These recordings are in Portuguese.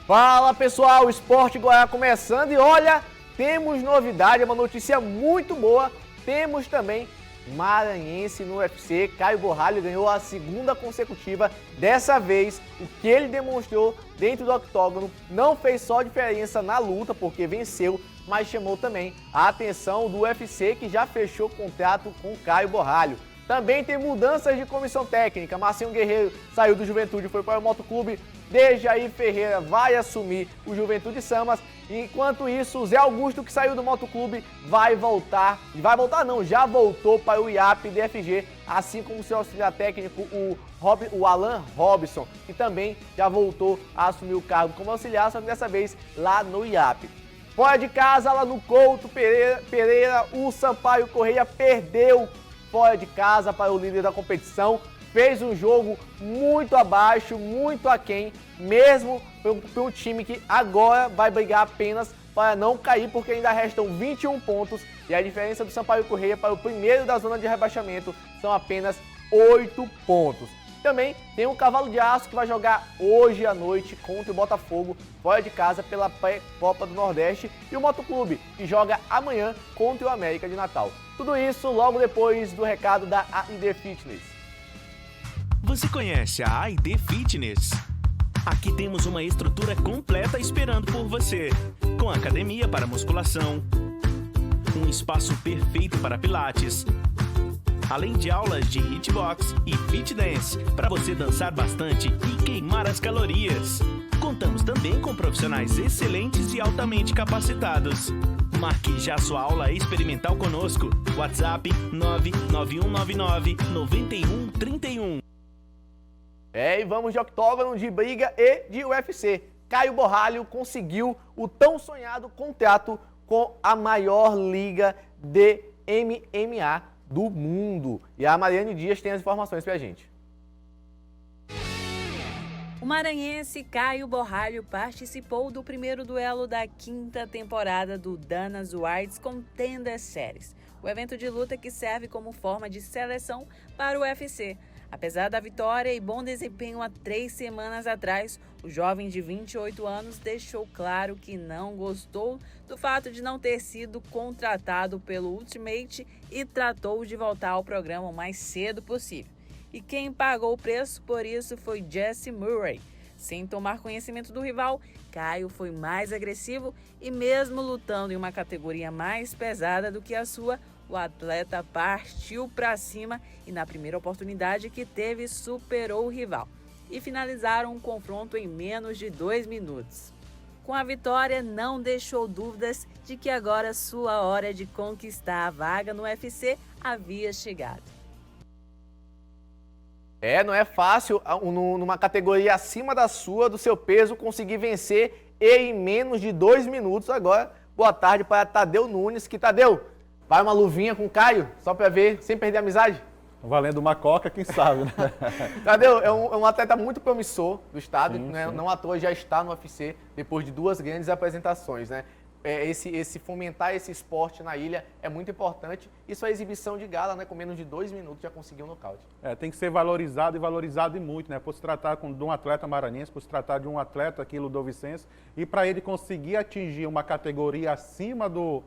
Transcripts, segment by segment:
Fala pessoal, o Esporte Goiás começando e olha, temos novidade, uma notícia muito boa, temos também maranhense no UFC, Caio Borralho ganhou a segunda consecutiva, dessa vez o que ele demonstrou dentro do octógono não fez só diferença na luta porque venceu, mas chamou também a atenção do UFC que já fechou contrato com Caio Borralho. Também tem mudanças de comissão técnica, Marcinho Guerreiro saiu do Juventude e foi para o Motoclube, Dejair Ferreira vai assumir o Juventude Samas, enquanto isso o Zé Augusto que saiu do Motoclube já voltou para o IAP DFG, assim como seu auxiliar técnico o Alan Robson, que também já voltou a assumir o cargo como auxiliar, só que dessa vez lá no IAP. Fora de casa, lá no Couto Pereira, o Sampaio Correia perdeu fora de casa para o líder da competição, fez um jogo muito abaixo, muito aquém, mesmo para um time que agora vai brigar apenas para não cair, porque ainda restam 21 pontos e a diferença do Sampaio Correia para o primeiro da zona de rebaixamento são apenas 8 pontos. Também tem o Cavalo de Aço que vai jogar hoje à noite contra o Botafogo, fora de casa pela Copa do Nordeste, e o Motoclube, que joga amanhã contra o América de Natal. Tudo isso logo depois do recado da AID Fitness. Você conhece a AID Fitness? Aqui temos uma estrutura completa esperando por você, com academia para musculação, um espaço perfeito para pilates, além de aulas de hitbox e fit dance, para você dançar bastante e queimar as calorias. Contamos também com profissionais excelentes e altamente capacitados. Marque já sua aula experimental conosco. WhatsApp 99199-9131. E vamos de octógono, de briga e de UFC. Caio Borralho conseguiu o tão sonhado contrato com a maior liga de MMA do mundo. E a Mariane Dias tem as informações pra gente. O maranhense Caio Borralho participou do primeiro duelo da quinta temporada do Dana's White Contender Series, o evento de luta que serve como forma de seleção para o UFC. Apesar da vitória e bom desempenho há 3 semanas atrás, o jovem de 28 anos deixou claro que não gostou do fato de não ter sido contratado pelo Ultimate e tratou de voltar ao programa o mais cedo possível. E quem pagou o preço por isso foi Jesse Murray. Sem tomar conhecimento do rival, Caio foi mais agressivo e mesmo lutando em uma categoria mais pesada do que a sua, o atleta partiu para cima e na primeira oportunidade que teve superou o rival. E finalizaram um confronto em menos de 2 minutos. Com a vitória, não deixou dúvidas de que agora sua hora de conquistar a vaga no UFC havia chegado. Não é fácil numa categoria acima da sua, do seu peso, conseguir vencer e em menos de 2 minutos. Agora, boa tarde para Tadeu Nunes, que Tadeu, vai uma luvinha com o Caio, só para ver, sem perder a amizade? Valendo uma coca, quem sabe, né? Tadeu, é um atleta muito promissor do estado, sim, né? sim. Não à toa já está no UFC, depois de 2 grandes apresentações, né? Esse fomentar esse esporte na ilha é muito importante. E sua exibição de gala, né, com menos de 2 minutos, já conseguiu um nocaute. Tem que ser valorizado e muito, né? Por se tratar de um atleta maranhense, por se tratar de um atleta aqui ludovicense, e para ele conseguir atingir uma categoria acima do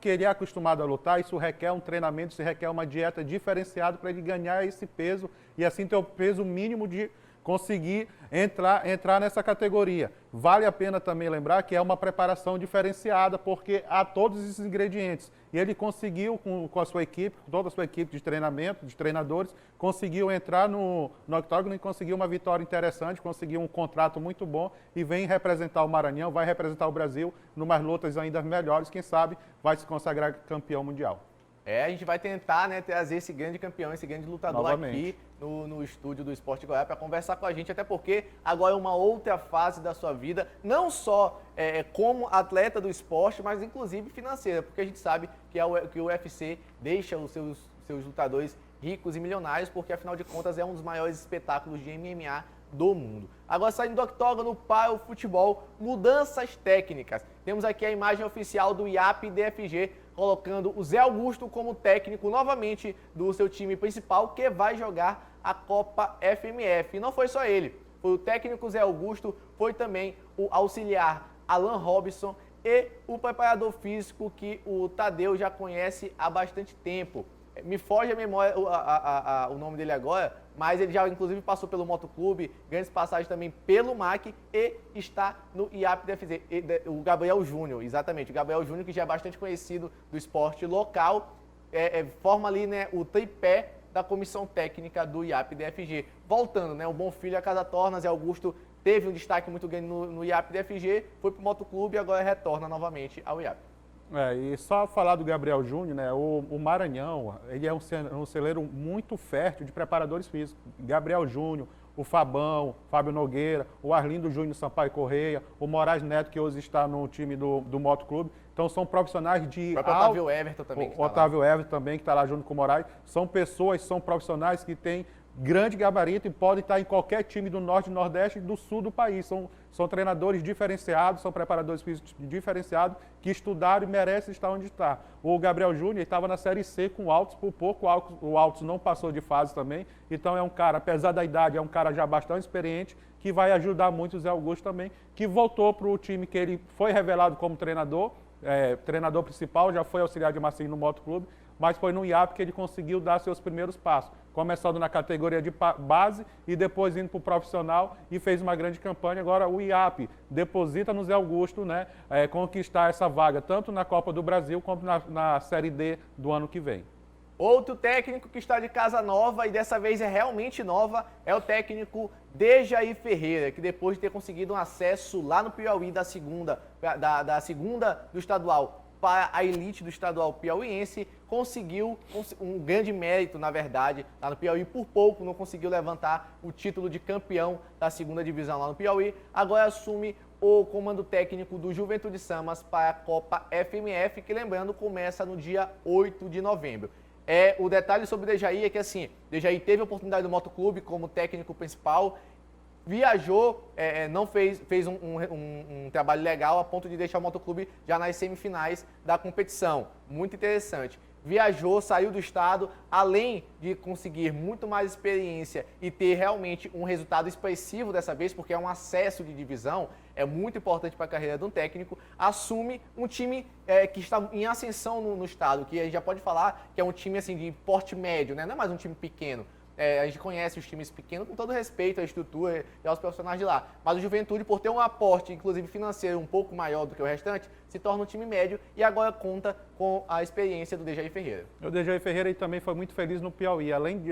que ele é acostumado a lutar, isso requer um treinamento, isso requer uma dieta diferenciada para ele ganhar esse peso e assim ter o peso mínimo de conseguir entrar nessa categoria. Vale a pena também lembrar que é uma preparação diferenciada, porque há todos esses ingredientes. E ele conseguiu, com a sua equipe, com toda a sua equipe de treinamento, de treinadores, conseguiu entrar no octógono e conseguiu uma vitória interessante, conseguiu um contrato muito bom e vem representar o Maranhão, vai representar o Brasil numas lutas ainda melhores, quem sabe vai se consagrar campeão mundial. A gente vai tentar, né, trazer esse grande campeão, esse grande lutador novamente aqui no estúdio do Esporte Goiás para conversar com a gente, até porque agora é uma outra fase da sua vida, não só como atleta do esporte, mas inclusive financeira, porque a gente sabe que o UFC deixa os seus lutadores ricos e milionários, porque afinal de contas é um dos maiores espetáculos de MMA do mundo. Agora saindo do octógono para o futebol, mudanças técnicas. Temos aqui a imagem oficial do IAP DFG, colocando o Zé Augusto como técnico novamente do seu time principal, que vai jogar a Copa FMF. E não foi só ele. foi o técnico Zé Augusto, foi também o auxiliar Alan Robson e o preparador físico que o Tadeu já conhece há bastante tempo. Me foge a memória o nome dele agora, mas ele já inclusive passou pelo Motoclube, grandes passagens também pelo MAC e está no IAP DFZ, o Gabriel Júnior, exatamente, o Gabriel Júnior, que já é bastante conhecido do esporte local, forma ali, né, o tripé da comissão técnica do IAP DFG. Voltando, né, o Bonfilho a Casa Tornas e Augusto teve um destaque muito grande no IAP DFG, foi para o Motoclube e agora retorna novamente ao IAP. E só falar do Gabriel Júnior, né? O Maranhão, ele é um celeiro muito fértil de preparadores físicos. Gabriel Júnior, o Fabão, Fábio Nogueira, o Arlindo Júnior Sampaio Correia, o Moraes Neto, que hoje está no time do Motoclube. Então são profissionais de... O Otávio Everton também. O Otávio Everton também, que está lá junto com o Moraes. São pessoas, são profissionais que têm grande gabarito e podem estar em qualquer time do Norte, Nordeste e do Sul do país. São treinadores diferenciados, são preparadores físicos diferenciados que estudaram e merecem estar onde está. O Gabriel Júnior estava na Série C com o Altos, por pouco o Altos não passou de fase também. Então é um cara, apesar da idade, é um cara já bastante experiente que vai ajudar muito o Zé Augusto também, que voltou para o time que ele foi revelado como treinador, treinador principal, já foi auxiliar de Marcinho no Motoclube, mas foi no IAP que ele conseguiu dar seus primeiros passos, começando na categoria de base e depois indo para o profissional e fez uma grande campanha. Agora o IAP deposita no Zé Augusto, né, conquistar essa vaga, tanto na Copa do Brasil como na Série D do ano que vem. Outro técnico que está de casa nova, e dessa vez é realmente nova, é o técnico Dejaí Ferreira, que depois de ter conseguido um acesso lá no Piauí da segunda do estadual para a elite do estadual piauiense, conseguiu um grande mérito, na verdade, lá no Piauí. Por pouco não conseguiu levantar o título de campeão da segunda divisão lá no Piauí. Agora assume o comando técnico do Juventude Samas para a Copa FMF, que, lembrando, começa no dia 8 de novembro. O detalhe sobre o Dejaí é que, assim, Dejaí teve a oportunidade do Motoclube como técnico principal, viajou, não fez um trabalho legal a ponto de deixar o Motoclube já nas semifinais da competição. Muito interessante. Viajou, saiu do estado, além de conseguir muito mais experiência e ter realmente um resultado expressivo dessa vez, porque é um acesso de divisão, é muito importante para a carreira de um técnico, assume um time que está em ascensão no estado, que a gente já pode falar que é um time assim, de porte médio, né? Não é mais um time pequeno. A gente conhece os times pequenos com todo respeito à estrutura e aos profissionais de lá. Mas o Juventude, por ter um aporte, inclusive financeiro, um pouco maior do que o restante, se torna um time médio e agora conta com a experiência do Dejaí Ferreira. O Dejaí Ferreira ele também foi muito feliz no Piauí. Além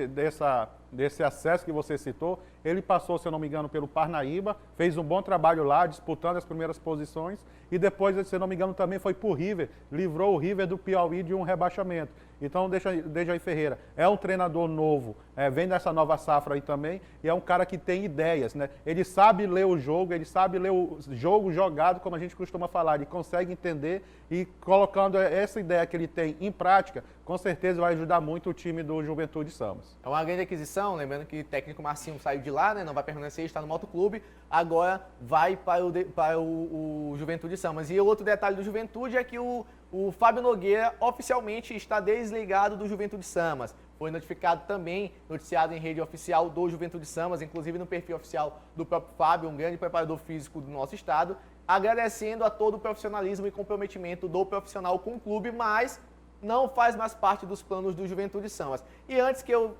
desse acesso que você citou, ele passou, se eu não me engano, pelo Parnaíba, fez um bom trabalho lá, disputando as primeiras posições, e depois, se eu não me engano, também foi para o River, livrou o River do Piauí de um rebaixamento. Então, Dejaí Ferreira é um treinador novo, vem dessa nova safra aí também, e é um cara que tem ideias, né? Ele sabe ler o jogo, ele sabe ler o jogo jogado, como a gente costuma falar, ele consegue entender, e colocando essa ideia que ele tem em prática, com certeza vai ajudar muito o time do Juventude Samas. É uma grande aquisição, lembrando que o técnico Marcinho saiu de lá, né? Não vai permanecer, está no Motoclube, agora vai para o Juventude Samas. E outro detalhe do Juventude é que o Fábio Nogueira oficialmente está desligado do Juventude Samas. Foi notificado também, noticiado em rede oficial do Juventude Samas, inclusive no perfil oficial do próprio Fábio, um grande preparador físico do nosso estado, agradecendo a todo o profissionalismo e comprometimento do profissional com o clube, mas não faz mais parte dos planos do Juventude Samas. E antes que eu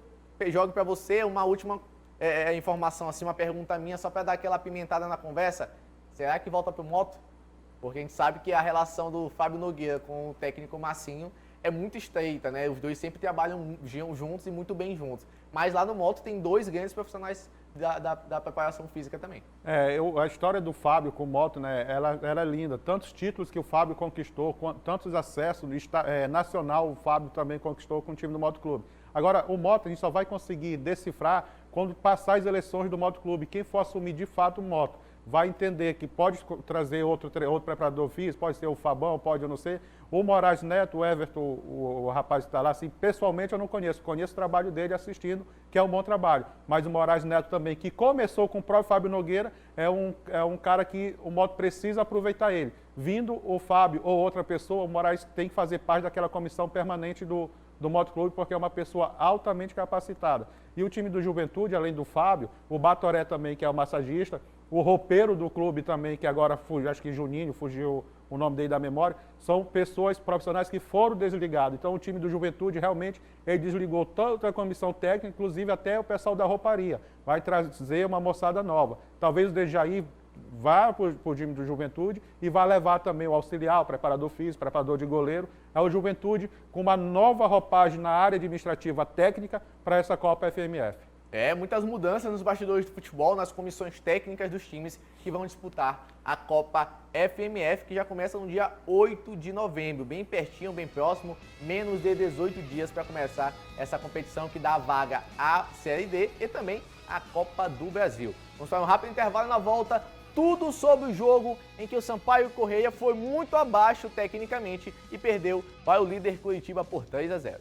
jogue para você uma última informação, assim, uma pergunta minha, só para dar aquela apimentada na conversa, será que volta para o Moto? Porque a gente sabe que a relação do Fábio Nogueira com o técnico Marcinho é muito estreita, né? Os dois sempre trabalham juntos e muito bem juntos. Mas lá no Moto tem dois grandes profissionais da preparação física também. A história do Fábio com o Moto, né, ela é linda. Tantos títulos que o Fábio conquistou, tantos acessos nacional o Fábio também conquistou com o time do Motoclube. Agora, o Moto a gente só vai conseguir decifrar quando passar as eleições do Motoclube. Quem for assumir de fato o Moto vai entender que pode trazer outro preparador físico, pode ser o Fabão, pode eu não sei. O Moraes Neto, o Everton, o rapaz que está lá, assim, pessoalmente eu não conheço o trabalho dele assistindo, que é um bom trabalho. Mas o Moraes Neto também, que começou com o próprio Fábio Nogueira, é um cara que o Moto precisa aproveitar ele. Vindo o Fábio ou outra pessoa, o Moraes tem que fazer parte daquela comissão permanente do do Motoclube, porque é uma pessoa altamente capacitada. E o time do Juventude, além do Fábio, o Batoré também, que é o massagista, o roupeiro do clube também, que agora fugiu, acho que Juninho, fugiu o nome dele da memória, são pessoas profissionais que foram desligados. Então o time do Juventude realmente ele desligou toda a comissão técnica, inclusive até o pessoal da rouparia. Vai trazer uma moçada nova. Talvez o Dejaí vá para o time do Juventude e vai levar também o auxiliar, o preparador físico, preparador de goleiro. É o Juventude com uma nova roupagem na área administrativa técnica para essa Copa FMF. Muitas mudanças nos bastidores do futebol, nas comissões técnicas dos times que vão disputar a Copa FMF, que já começa no dia 8 de novembro, bem pertinho, bem próximo, menos de 18 dias para começar essa competição que dá a vaga à Série D e também a Copa do Brasil. Vamos para um rápido intervalo e na volta, tudo sobre o jogo em que o Sampaio Corrêa foi muito abaixo tecnicamente e perdeu para o líder Curitiba por 3-0.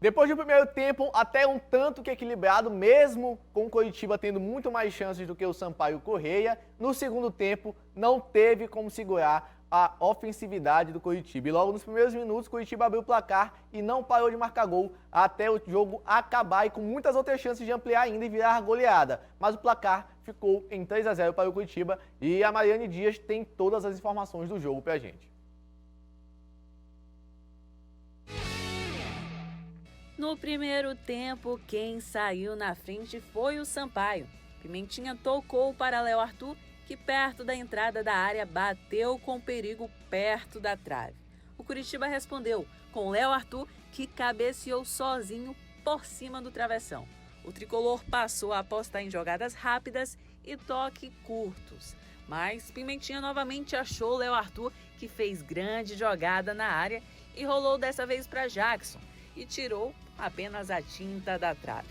Depois do primeiro tempo, até um tanto que equilibrado, mesmo com o Coritiba tendo muito mais chances do que o Sampaio Corrêa, no segundo tempo não teve como segurar a ofensividade do Coritiba. E logo nos primeiros minutos, o Coritiba abriu o placar e não parou de marcar gol até o jogo acabar e com muitas outras chances de ampliar ainda e virar goleada. Mas o placar ficou em 3-0 para o Coritiba e a Mariane Dias tem todas as informações do jogo pra gente. No primeiro tempo, quem saiu na frente foi o Sampaio. Pimentinha tocou para Léo Arthur, que perto da entrada da área bateu com perigo perto da trave. O Curitiba respondeu com Léo Arthur, que cabeceou sozinho por cima do travessão. O tricolor passou a apostar em jogadas rápidas e toques curtos. Mas Pimentinha novamente achou Léo Arthur, que fez grande jogada na área e rolou dessa vez para Jackson e tirou apenas a tinta da trave.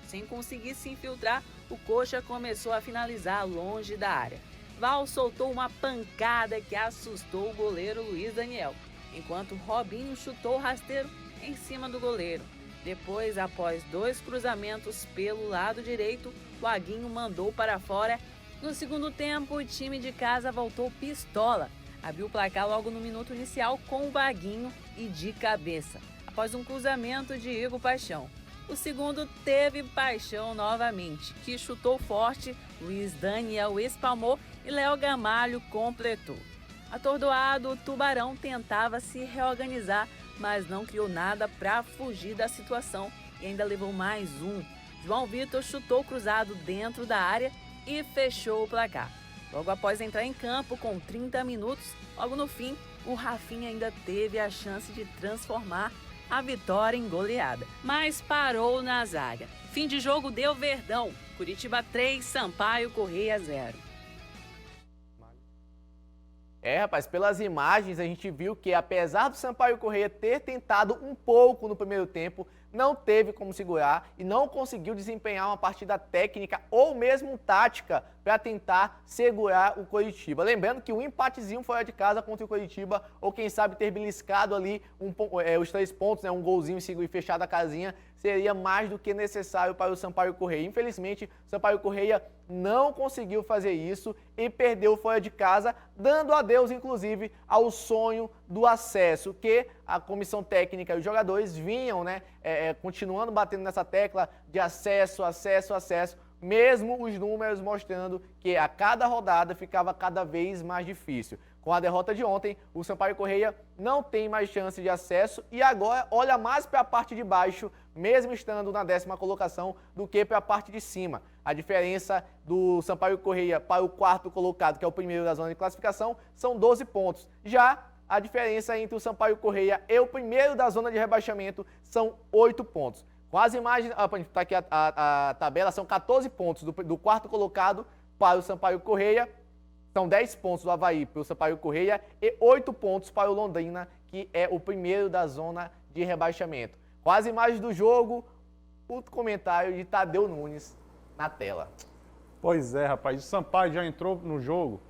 Sem conseguir se infiltrar, o Coxa começou a finalizar longe da área. Val soltou uma pancada que assustou o goleiro Luiz Daniel, enquanto Robinho chutou o rasteiro em cima do goleiro. Depois, após 2 cruzamentos pelo lado direito, o Aguinho mandou para fora. No segundo tempo, o time de casa voltou pistola. Abriu o placar logo no minuto inicial com o Vaguinho e de cabeça, após um cruzamento de Igor Paixão. O segundo teve Paixão novamente, que chutou forte, Luiz Daniel espalmou e Léo Gamalho completou. Atordoado, o Tubarão tentava se reorganizar, mas não criou nada para fugir da situação e ainda levou mais um. João Vitor chutou cruzado dentro da área e fechou o placar. Logo após entrar em campo com 30 minutos, logo no fim, o Rafinha ainda teve a chance de transformar a vitória em goleada, mas parou na zaga. Fim de jogo deu Verdão, Curitiba 3, Sampaio Corrêa 0. Rapaz, pelas imagens a gente viu que apesar do Sampaio Corrêa ter tentado um pouco no primeiro tempo, não teve como segurar e não conseguiu desempenhar uma partida técnica ou mesmo tática para tentar segurar o Coritiba. Lembrando que um empatezinho fora de casa contra o Coritiba, ou quem sabe ter beliscado ali os 3 pontos, né, um golzinho e fechado a casinha, seria mais do que necessário para o Sampaio Corrêa. Infelizmente, o Sampaio Corrêa não conseguiu fazer isso e perdeu fora de casa, dando adeus, inclusive, ao sonho do acesso, que a comissão técnica e os jogadores vinham, né, continuando batendo nessa tecla de acesso, mesmo os números mostrando que a cada rodada ficava cada vez mais difícil. Com a derrota de ontem, o Sampaio Corrêa não tem mais chance de acesso e agora olha mais para a parte de baixo, mesmo estando na 10ª colocação, do que para a parte de cima. A diferença do Sampaio Corrêa para o 4º colocado, que é o primeiro da zona de classificação, são 12 pontos. Já a diferença entre o Sampaio Corrêa e o primeiro da zona de rebaixamento são 8 pontos. Com as imagens, está aqui a tabela, são 14 pontos do 4º colocado para o Sampaio Corrêa, são 10 pontos do Avaí para o Sampaio Corrêa e 8 pontos para o Londrina, que é o primeiro da zona de rebaixamento. Com as imagens do jogo, o comentário de Tadeu Nunes na tela. Pois é, rapaz, o Sampaio já entrou no jogo.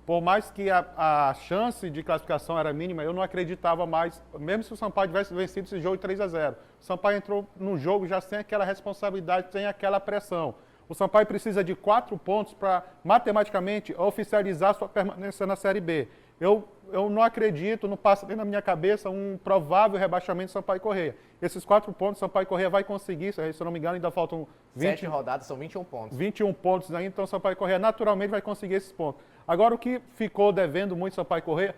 Por mais que a chance de classificação era mínima, eu não acreditava mais, mesmo se o Sampaio tivesse vencido esse jogo 3-0. O Sampaio entrou no jogo já sem aquela responsabilidade, sem aquela pressão. O Sampaio precisa de 4 pontos para, matematicamente, oficializar sua permanência na Série B. Eu não acredito, não passa nem na minha cabeça um provável rebaixamento do Sampaio Corrêa. Esses 4 pontos o Sampaio Corrêa vai conseguir, se eu não me engano, ainda faltam 7 rodadas, são 21 pontos. 21 pontos ainda, então o Sampaio Corrêa naturalmente vai conseguir esses pontos. Agora, o que ficou devendo muito o Sampaio Corrêa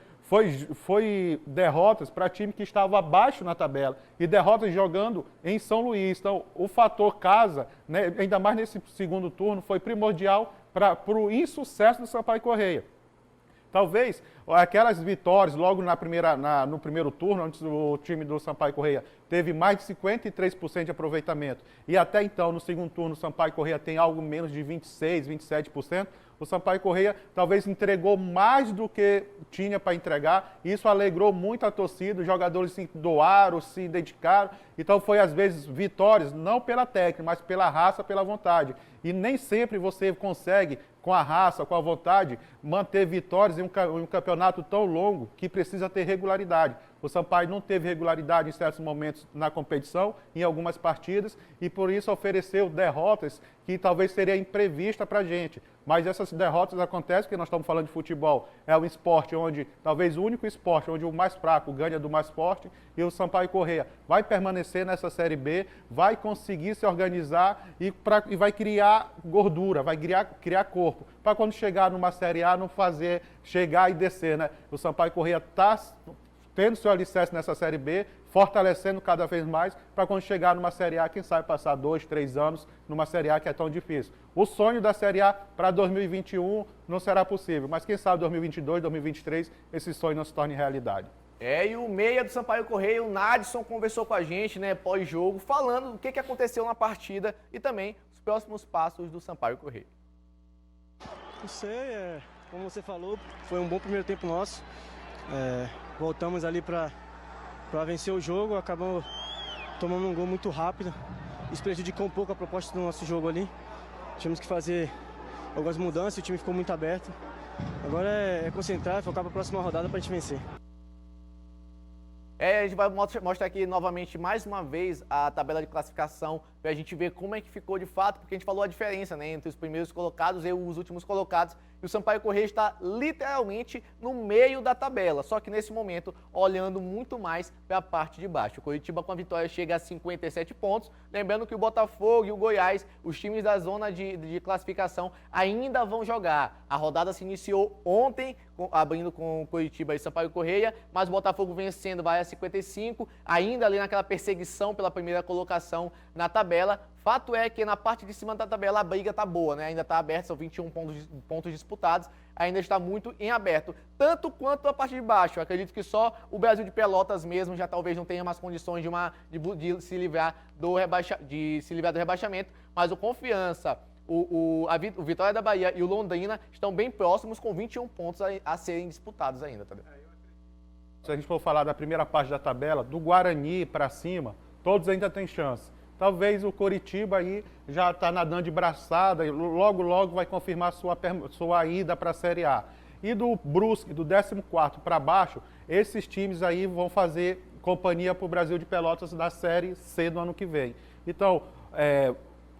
foi derrotas para time que estava abaixo na tabela e derrotas jogando em São Luís. Então, o fator casa, né, ainda mais nesse segundo turno, foi primordial para o insucesso do Sampaio Corrêa. Talvez aquelas vitórias logo no primeiro turno, onde o time do Sampaio Corrêa teve mais de 53% de aproveitamento, e até então, no segundo turno, o Sampaio Corrêa tem algo menos de 26%, 27%, o Sampaio Corrêa talvez entregou mais do que tinha para entregar, e isso alegrou muito a torcida, os jogadores se doaram, se dedicaram, então foi às vezes vitórias, não pela técnica, mas pela raça, pela vontade. E nem sempre você consegue, com a raça, com a vontade, manter vitórias em um campeonato tão longo que precisa ter regularidade. O Sampaio não teve regularidade em certos momentos na competição, em algumas partidas, e por isso ofereceu derrotas que talvez seria imprevista para a gente. Mas essas derrotas acontecem porque nós estamos falando de futebol. É um esporte onde, talvez o único esporte onde o mais fraco ganha do mais forte, e o Sampaio Corrêa vai permanecer nessa Série B, vai conseguir se organizar e vai criar gordura, vai criar corpo, para quando chegar numa Série A não chegar e descer, né? O Sampaio Corrêa está tendo seu alicerce nessa Série B, fortalecendo cada vez mais, para quando chegar numa Série A, quem sabe passar 2, 3 anos numa Série A que é tão difícil. O sonho da Série A para 2021 não será possível, mas quem sabe 2022, 2023, esse sonho não se torne realidade. E o meia do Sampaio Corrêa, o Nadson, conversou com a gente, né, pós-jogo, falando do que aconteceu na partida e também os próximos passos do Sampaio Corrêa. Não sei, como você falou, foi um bom primeiro tempo nosso. Voltamos ali para vencer o jogo, acabamos tomando um gol muito rápido. Isso prejudicou um pouco a proposta do nosso jogo ali. Tivemos que fazer algumas mudanças, o time ficou muito aberto. Agora é concentrar e focar para a próxima rodada para a gente vencer. A gente vai mostrar aqui novamente, mais uma vez, a tabela de classificação, para a gente ver como é que ficou de fato, porque a gente falou a diferença, né, entre os primeiros colocados e os últimos colocados, e o Sampaio Corrêa está literalmente no meio da tabela, só que nesse momento olhando muito mais para a parte de baixo. O Coritiba com a vitória chega a 57 pontos, lembrando que o Botafogo e o Goiás, os times da zona de classificação, ainda vão jogar. A rodada se iniciou ontem, abrindo com o Coritiba e Sampaio Corrêa, mas o Botafogo vencendo vai a 55, ainda ali naquela perseguição pela primeira colocação na tabela. Fato é que na parte de cima da tabela a briga está boa, né? Ainda está aberta, são 21 pontos disputados, ainda está muito em aberto. Tanto quanto a parte de baixo. Eu acredito que só o Brasil de Pelotas mesmo já talvez não tenha mais condições de se livrar do rebaixamento, mas o Confiança, o Vitória da Bahia e o Londrina estão bem próximos com 21 pontos a serem disputados ainda, tá? Se a gente for falar da primeira parte da tabela, do Guarani para cima, todos ainda têm chance. Talvez o Coritiba aí já está nadando de braçada e logo vai confirmar sua ida para a Série A. E do Brusque, do 14º para baixo, esses times aí vão fazer companhia para o Brasil de Pelotas da Série C do ano que vem. Então,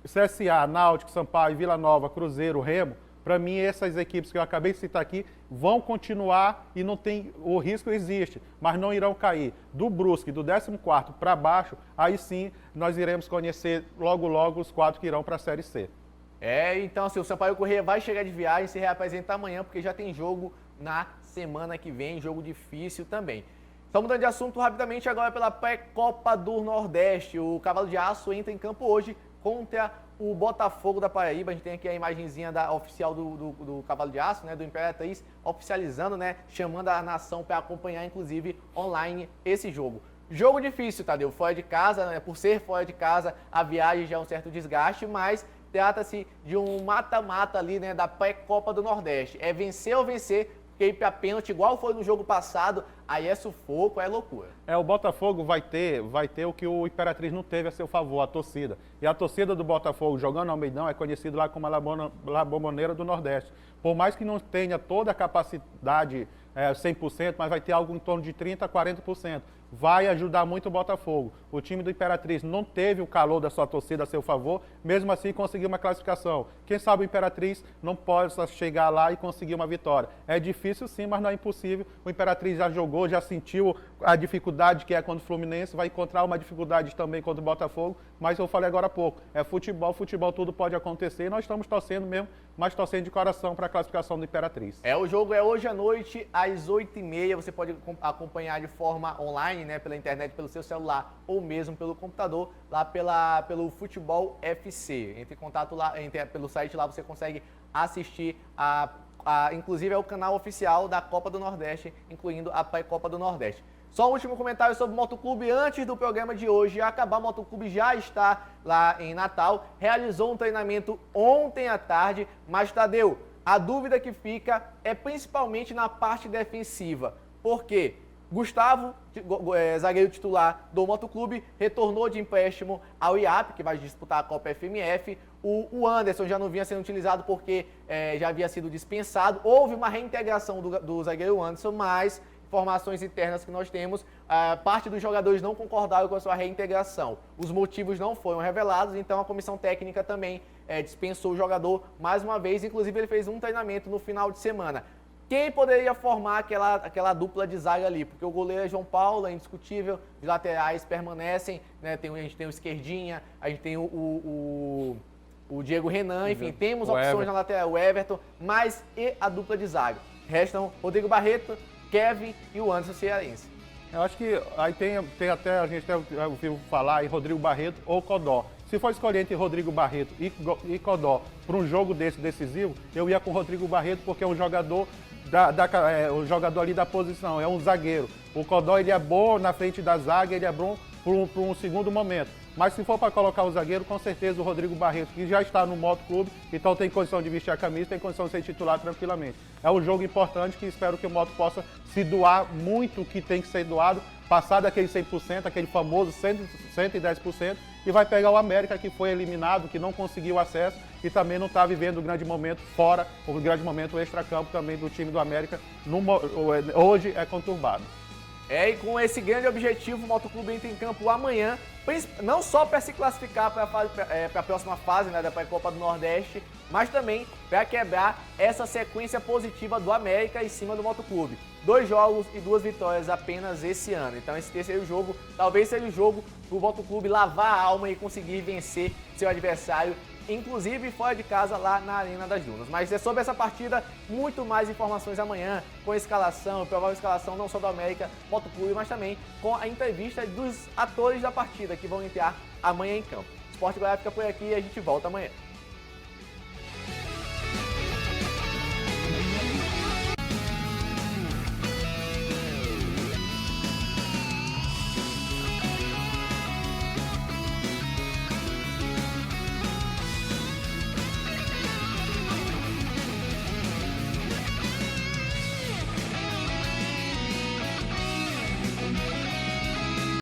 CSA, Náutico, Sampaio, Vila Nova, Cruzeiro, Remo, para mim essas equipes que eu acabei de citar aqui vão continuar e não tem, o risco existe, mas não irão cair. Do Brusque, do 14º para baixo, aí sim nós iremos conhecer logo os 4 que irão para a Série C. Então assim, o Sampaio Corrêa vai chegar de viagem e se reapresentar amanhã, porque já tem jogo na semana que vem, jogo difícil também. Só mudando de assunto rapidamente agora pela pré-Copa do Nordeste. O Cavalo de Aço entra em campo hoje contra o Botafogo da Paraíba. A gente tem aqui a imagenzinha oficial do Cavalo de Aço, né, do Imperatriz, oficializando, né, chamando a nação para acompanhar, inclusive, online esse jogo. Jogo difícil, Tadeu, fora de casa, né, por ser fora de casa, a viagem já é um certo desgaste, mas trata-se de um mata-mata ali, né, da pré-Copa do Nordeste. É vencer ou vencer, porque ir para pênalti, igual foi no jogo passado, aí é sufoco, é loucura. O Botafogo vai ter o que o Imperatriz não teve a seu favor, a torcida. E a torcida do Botafogo, jogando no Almeidão, é conhecida lá como a La Bombonera do Nordeste. Por mais que não tenha toda a capacidade 100%, mas vai ter algo em torno de 30% a 40%. vai ajudar muito o Botafogo. O time do Imperatriz não teve o calor da sua torcida a seu favor, mesmo assim conseguiu uma classificação. Quem sabe o Imperatriz não possa chegar lá e conseguir uma vitória. É difícil sim, mas não é impossível. O Imperatriz já jogou, já sentiu a dificuldade que é contra o Fluminense, vai encontrar uma dificuldade também contra o Botafogo, mas eu falei agora há pouco, é futebol, tudo pode acontecer e nós estamos torcendo mesmo, mas torcendo de coração para a classificação do Imperatriz. O jogo é hoje à noite, às 8h30, você pode acompanhar de forma online, né, pela internet, pelo seu celular ou mesmo pelo computador, lá pelo Futebol FC. Entre em contato lá, pelo site lá, você consegue assistir inclusive é o canal oficial da Copa do Nordeste, incluindo a Pré-Copa do Nordeste. Só um último comentário sobre o Motoclube antes do programa de hoje acabar. O Motoclube já está lá em Natal, realizou um treinamento ontem à tarde, mas Tadeu, a dúvida que fica é principalmente na parte defensiva. Por quê? Gustavo, zagueiro titular do Motoclube, retornou de empréstimo ao IAP, que vai disputar a Copa FMF. O Anderson já não vinha sendo utilizado porque já havia sido dispensado. Houve uma reintegração do zagueiro Anderson, mas informações internas que nós temos, parte dos jogadores não concordaram com a sua reintegração. Os motivos não foram revelados, então a comissão técnica também dispensou o jogador mais uma vez. Inclusive ele fez um treinamento no final de semana. Quem poderia formar aquela dupla de zaga ali? Porque o goleiro é João Paulo, é indiscutível, os laterais permanecem, né? A gente tem o Esquerdinha, a gente tem o Diego Renan, enfim, temos opções na lateral, o Everton, mas e a dupla de zaga? Restam Rodrigo Barreto, Kevin e o Anderson Cearense. Eu acho que aí tem até, a gente até ouviu falar em Rodrigo Barreto ou Codó. Se for escolher entre Rodrigo Barreto e Codó para um jogo desse decisivo, eu ia com o Rodrigo Barreto porque é um jogador o jogador ali da posição, é um zagueiro. O Codó ele é bom na frente da zaga, ele é bom para um segundo momento. Mas se for para colocar o zagueiro, com certeza o Rodrigo Barreto, que já está no Motoclube, então tem condição de vestir a camisa, tem condição de ser titular tranquilamente. É um jogo importante que espero que o Moto possa se doar muito o que tem que ser doado, passar daquele 100%, aquele famoso 110%, e vai pegar o América, que foi eliminado, que não conseguiu acesso e também não está vivendo o grande momento fora, o grande momento extracampo também do time do América, hoje é conturbado. E com esse grande objetivo, o Motoclube entra em campo amanhã, não só para se classificar para a próxima fase, né, da Copa do Nordeste, mas também para quebrar essa sequência positiva do América em cima do Motoclube. 2 jogos e 2 vitórias apenas esse ano. Então esse terceiro jogo talvez seja o jogo para o Motoclube lavar a alma e conseguir vencer seu adversário, inclusive fora de casa lá na Arena das Dunas. Mas é sobre essa partida, muito mais informações amanhã, com a escalação, provável escalação não só do América Motoclube, mas também com a entrevista dos atores da partida que vão entrar amanhã em campo. O Esporte Goiás fica por aqui e a gente volta amanhã.